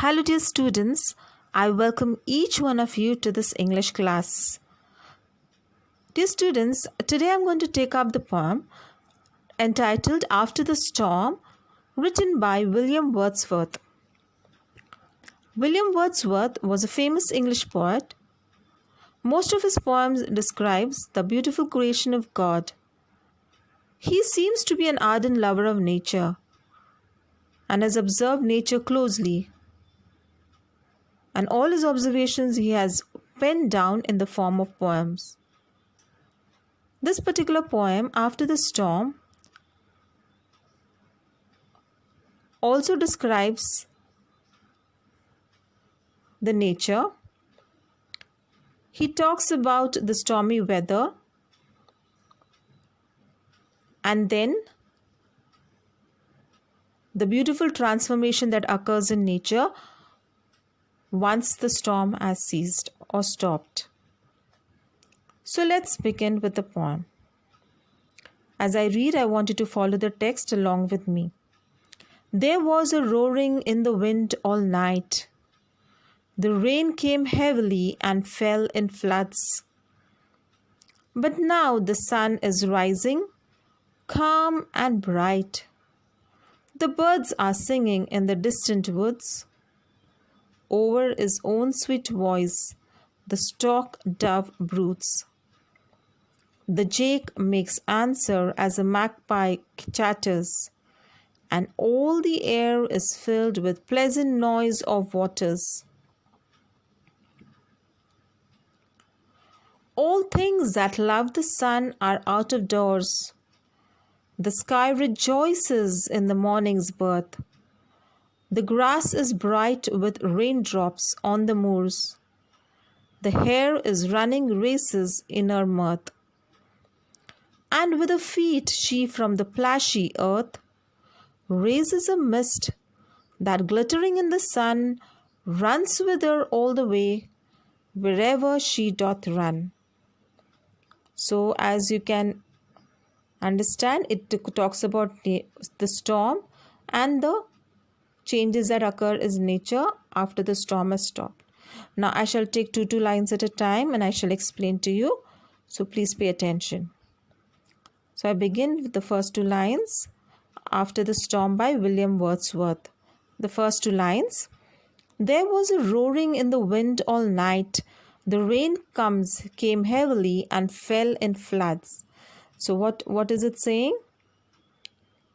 Hello, dear students. I welcome each one of you to this English class. Dear students, today I'm going to take up the poem entitled After the Storm, written by William Wordsworth. William Wordsworth was a famous English poet. Most of his poems describes the beautiful creation of God. He seems to be an ardent lover of nature and has observed nature closely. And all his observations he has penned down in the form of poems. This particular poem, After the Storm, also describes the nature. He talks about the stormy weather and then the beautiful transformation that occurs in nature once the storm has ceased or stopped. So let's begin with the poem. As I read, I want you to follow the text along with me. There was a roaring in the wind all night. The rain came heavily and fell in floods. But now the sun is rising, calm and bright. The birds are singing in the distant woods. Over his own sweet voice, the stork dove broods. The jay makes answer as a magpie chatters, and all the air is filled with pleasant noise of waters. All things that love the sun are out of doors. The sky rejoices in the morning's birth. The grass is bright with raindrops on the moors. The hare is running races in her mirth. And with her feet she from the plashy earth raises a mist that glittering in the sun runs with her all the way wherever she doth run. So as you can understand, it talks about the storm and the changes that occur in nature after the storm has stopped. Now I shall take two lines at a time and I shall explain to you. So please pay attention. So I begin with the first two lines, After the Storm by William Wordsworth. The first two lines. There was a roaring in the wind all night. The rain came heavily and fell in floods. So what is it saying?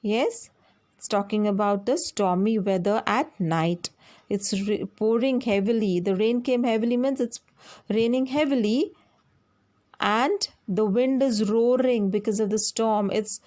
Yes, it's talking about the stormy weather at night. It's pouring heavily. The rain came heavily means it's raining heavily. And the wind is roaring because of the storm. It's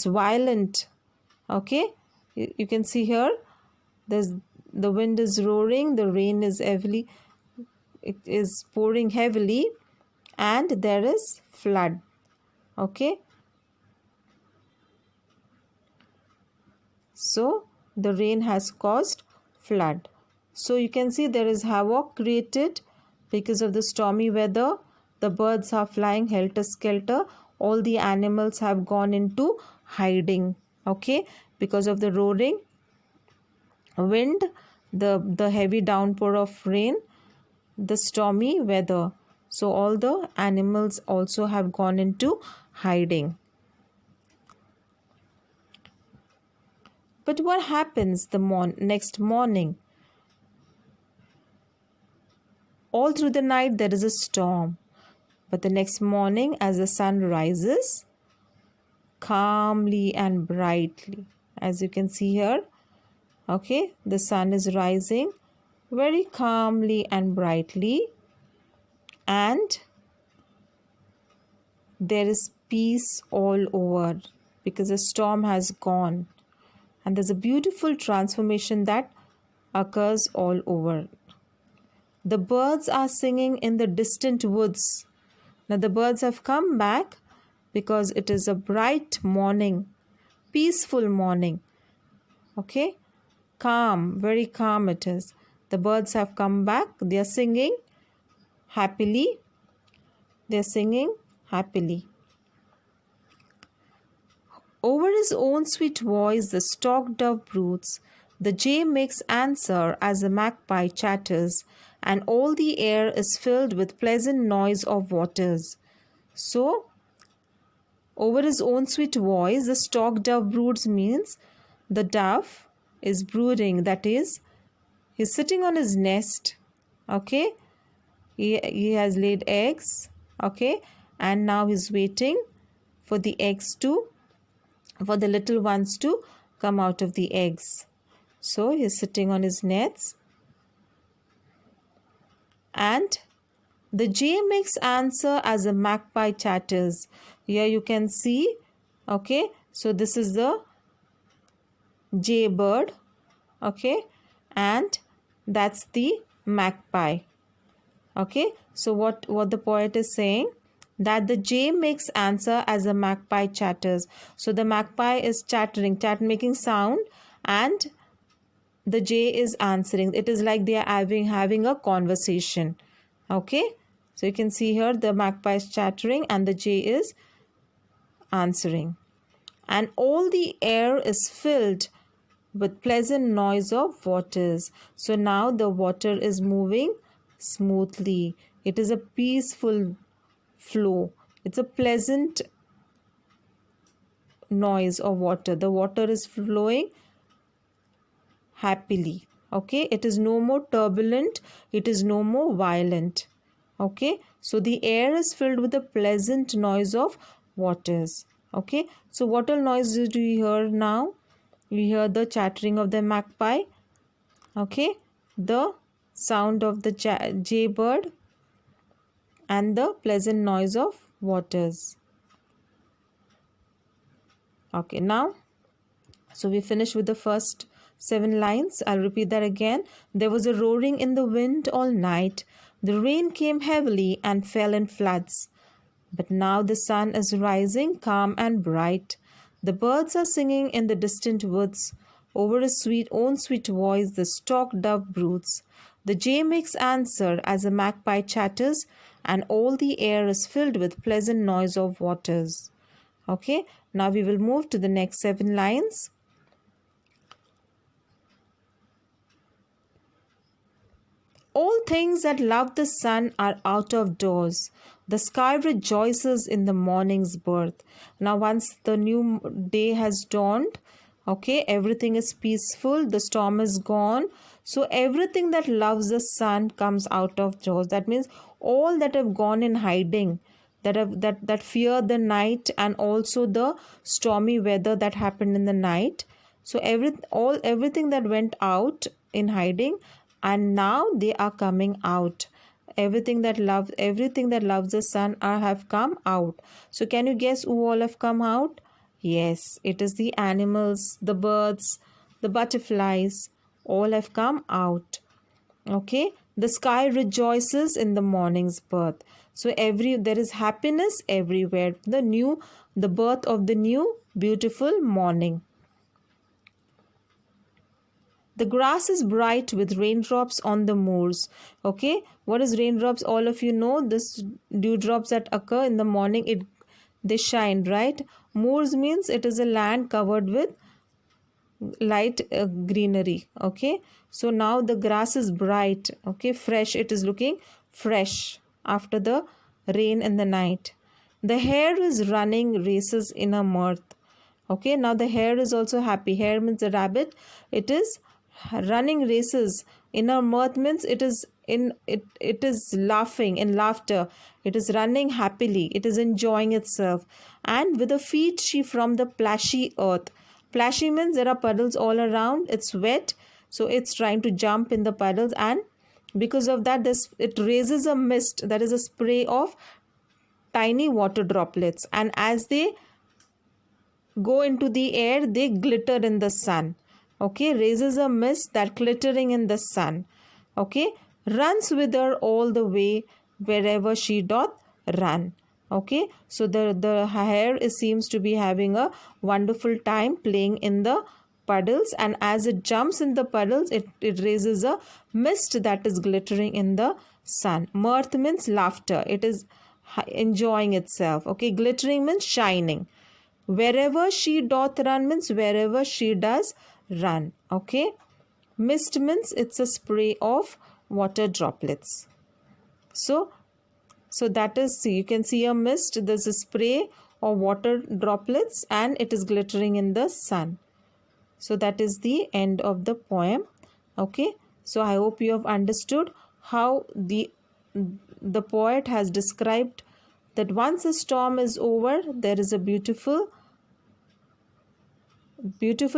violent. Okay, you can see here the wind is roaring, the rain is heavily, it is pouring heavily, and there is flood. Okay, so the rain has caused flood. So you can see there is havoc created because of the stormy weather. The birds are flying helter-skelter. All the animals have gone into hiding. Okay, because of the roaring wind, the heavy downpour of rain, the stormy weather. So all the animals also have gone into hiding. But what happens the next morning? All through the night there is a storm. But the next morning, as the sun rises calmly and brightly, as you can see here, okay, the sun is rising very calmly and brightly, and there is peace all over because the storm has gone, and there's a beautiful transformation that occurs all over. The birds are singing in the distant woods. Now the birds have come back because it is a bright morning, peaceful morning. Okay, calm, very calm it is. The birds have come back. They are singing happily. They are singing happily. Over his own sweet voice, the stork dove broods. The jay makes answer as the magpie chatters, and all the air is filled with pleasant noise of waters. So, over his own sweet voice, the stork dove broods means the dove is brooding, that is, he's sitting on his nest, okay? He has laid eggs, okay? And now he's waiting for the eggs to, for the little ones to come out of the eggs. So he's sitting on his nets, and the jay makes answer as the magpie chatters. Here you can see, okay, so this is the jay bird, okay, and that's the magpie, okay. So what the poet is saying, that the jay makes answer as the magpie chatters. So the magpie is chattering, making sound, and the jay is answering. It is like they are having a conversation, okay. So you can see here the magpie is chattering and the jay is answering. And all the air is filled with pleasant noise of waters. So now the water is moving smoothly. It is a peaceful flow. It's a pleasant noise of water. The water is flowing happily. Okay, it is no more turbulent, it is no more violent. Okay, so the air is filled with the pleasant noise of waters. Okay, so what all noises do you hear now? You hear the chattering of the magpie, okay, the sound of the jaybird, and the pleasant noise of waters. Okay, now, so we finish with the first 7 lines. I'll repeat that again. There was a roaring in the wind all night. The rain came heavily and fell in floods. But now the sun is rising calm and bright. The birds are singing in the distant woods. Over his own sweet voice the stork dove broods. The jay makes answer as a magpie chatters, and all the air is filled with pleasant noise of waters. Okay, now we will move to the next 7 lines. All things that love the sun are out of doors. The sky rejoices in the morning's birth. Now, once the new day has dawned, okay, everything is peaceful, the storm is gone. So, everything that loves the sun comes out of doors. That means all that have gone in hiding, that fear the night, and also the stormy weather that happened in the night. So, everything that went out in hiding, and now they are coming out. Everything that loves the sun have come out. So can you guess who all have come out? Yes, it is the animals, the birds, the butterflies, all have come out. Okay, the sky rejoices in the morning's birth. So there is happiness everywhere. The birth of the new beautiful morning. The grass is bright with raindrops on the moors. Okay, what is raindrops? All of you know this dewdrops that occur in the morning. They shine, right? Moors means it is a land covered with light greenery. Okay, so now the grass is bright. Okay, fresh. It is looking fresh after the rain in the night. The hare is running races in a mirth. Okay, now the hare is also happy. Hare means a rabbit. It is running races in her mirth means it is laughing in laughter. It is running happily, it is enjoying itself. And with her feet she from the plashy earth. Plashy means there are puddles all around, it's wet, so it's trying to jump in the puddles, and because of that it raises a mist, that is a spray of tiny water droplets, and as they go into the air they glitter in the sun. Okay, raises a mist that glittering in the sun. Okay, runs with her all the way wherever she doth run. Okay, so the hare seems to be having a wonderful time playing in the puddles, and as it jumps in the puddles it raises a mist that is glittering in the sun. Mirth means laughter, it is enjoying itself. Okay, glittering means shining. Wherever she doth run means wherever she does run. Okay, Mist means it's a spray of water droplets. So, so that is, see, you can see a mist, there's a spray of water droplets and it is glittering in the sun. So that is the end of the poem. Okay, so I hope you have understood how the poet has described that once a storm is over, there is a beautiful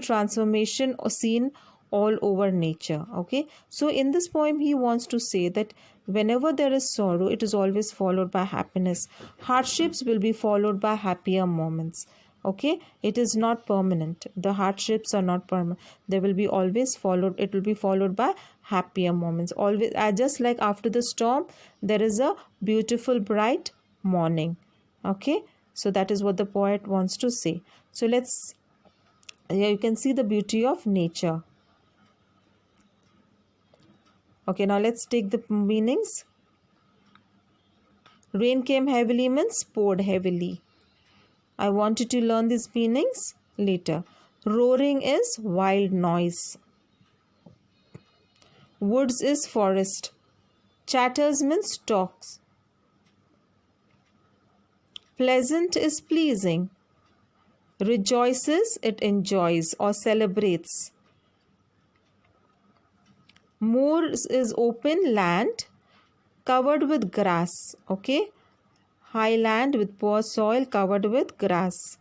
transformation or seen all over nature. Okay, so in this poem he wants to say that whenever there is sorrow, it is always followed by happiness. Hardships will be followed by happier moments. Okay, it is not permanent, the hardships are not permanent, they will be always followed, it will be followed by happier moments always. Just like after the storm there is a beautiful bright morning. Okay, so that is what the poet wants to say. So let's, here you can see the beauty of nature. Okay, now let's take the meanings. Rain came heavily means poured heavily. I want you to learn these meanings later. Roaring is wild noise. Woods is forest. Chatters means talks. Pleasant is pleasing. Rejoices, it enjoys or celebrates. Moor is open land covered with grass. Okay, high land with poor soil covered with grass.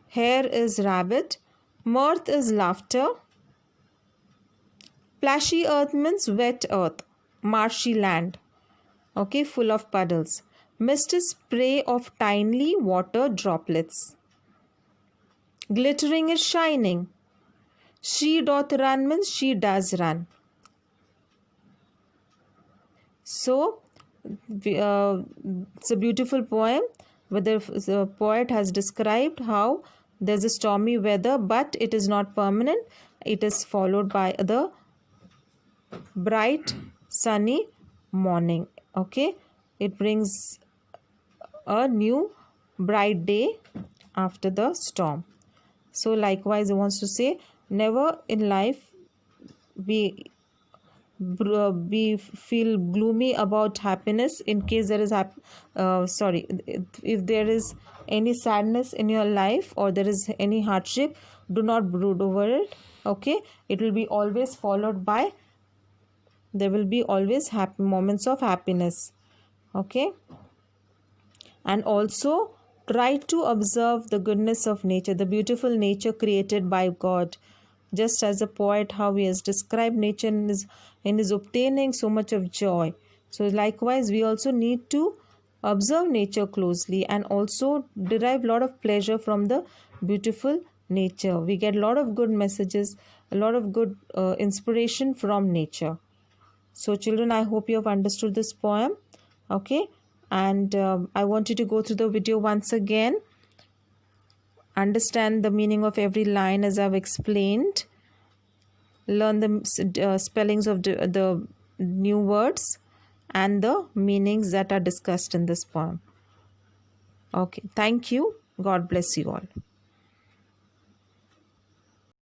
Hare is rabbit. Mirth is laughter. Plashy earth means wet earth, marshy land. Okay, full of puddles. Mist is spray of tiny water droplets. Glittering is shining. She doth run means she does run. So, it's a beautiful poem where the poet has described how there's a stormy weather, but it is not permanent. It is followed by the bright, sunny morning. Okay, it brings a new bright day after the storm. So, likewise, he wants to say, never in life be feel gloomy about happiness. In case there is if there is any sadness in your life or there is any hardship, do not brood over it. Okay, it will be always followed by, there will be always happy moments of happiness. Okay, and also try to observe the goodness of nature, the beautiful nature created by God. Just as a poet, how he has described nature in his obtaining so much of joy. So likewise, we also need to observe nature closely and also derive a lot of pleasure from the beautiful nature. We get a lot of good messages, a lot of good inspiration from nature. So children, I hope you have understood this poem. Okay, and I want you to go through the video once again, understand the meaning of every line as I've explained, learn the spellings of the new words and the meanings that are discussed in this poem. Okay, thank you. God bless you all.